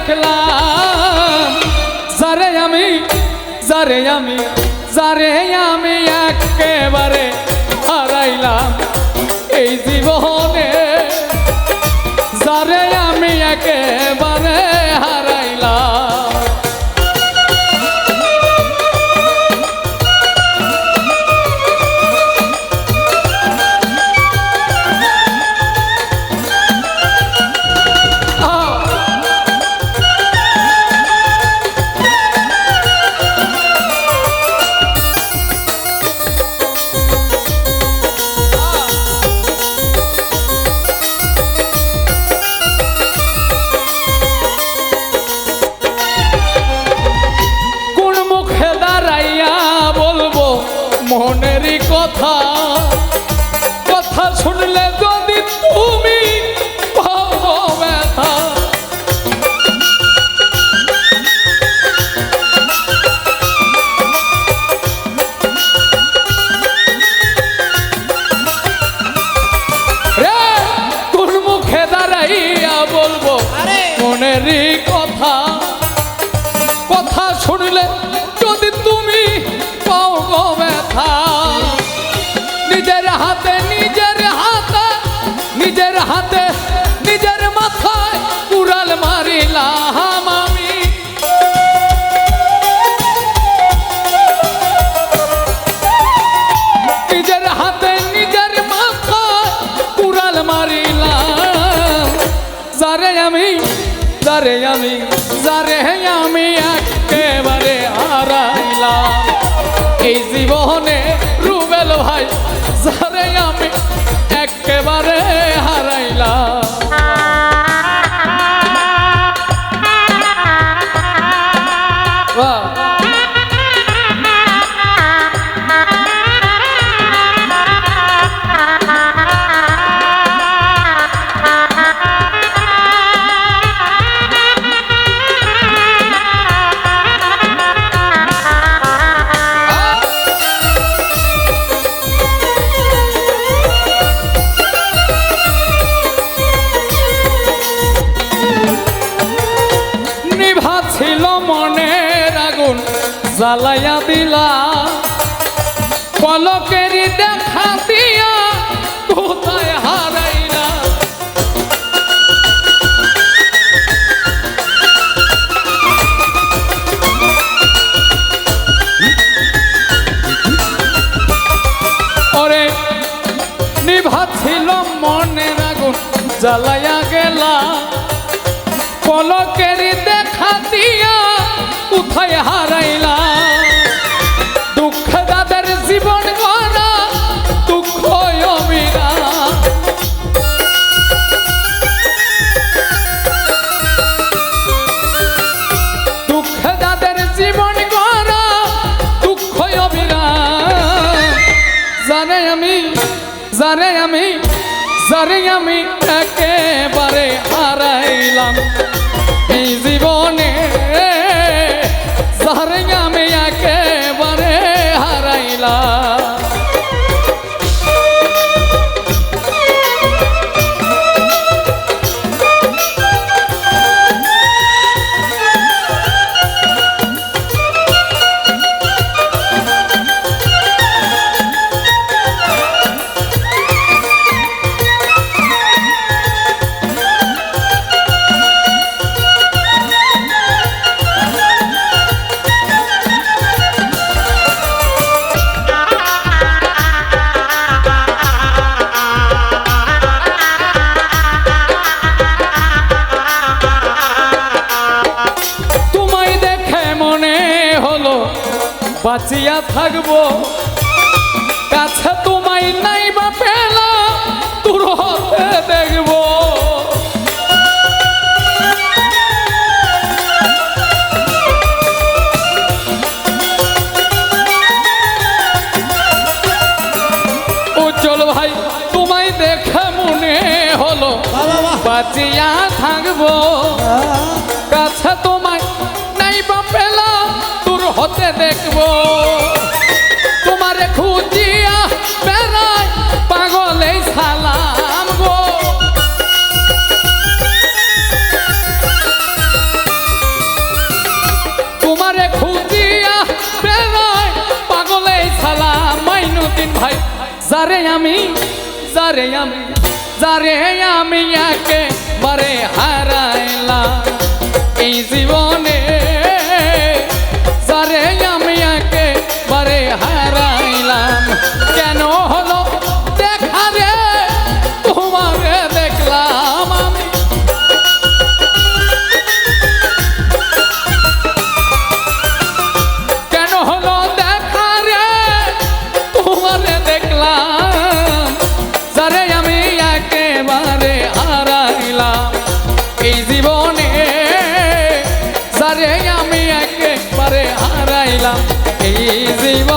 দেখলাম যারে আমি একেবারে হারাইলাম এই জীবনে, যারে আমি একেবারে হারাইলাম। মনেরই কথা কথা শুনলে যদি তুমি পাবো ব্যথা, রে কোন মুখে দাঁড়াইয়া বলবো মনেরই কথা কথা শুনলে যদি তুমি পাবো ব্যথা। নিজের হাতে নিজের মাথায় কুড়াল মারিলাম আমি, নিজের হাতে নিজের মাথায় কুড়াল মারিলাম। যারে আমি একেবারে হারাইলাম এই জীবনে রুবেল ভাই, যারে আমি একেবারে হারাইলাম। ছিল মনের আগুন জ্বালাইয়া দিলা, পলকেরই দেখা দিয়া কোথায় হারাইলা। ওরে নিভা ছিল মনের আগুন জ্বালাইয়া গেলা, পলকেরই দেখা দিয়া কোথায় হারাইলা। দুঃখ দাদের জীবন গড়া দুঃখ অবিরা, দুঃখ দাদের জীবন গড়া দুঃখ অবিরা। যারে আমি একেবারে হারাইলাম এই জীবনে, যারে আমি একেবারে হারাইলাম। বাঁচিয়া থাকবো কাছে তোমায় নাই বা পেলা দূর হতে দেখবো। উজ্জ্বল ভাই তোমায় দেখে মনে হলো বাঁচিয়া থাকবো কাছে তোমায় নাই বা পেলা দূর হতে দেখবো। তোমারে খুঁজিয়া বেড়ায় পাগলে সালাম গো, যারে আমি একেবারে হারাইলাম এই জীবনে, যারে আমি একেবারে হারাইলাম। কেন হলো দেখা রে তোমারে দেখলাম আমি, কেন হলো দেখা রে তোমারে দেখলাম, যারে আমি একেবারে হারাইলাম এই জীবনে, যারে আমি একেবারে হারাইলাম এই জীবন।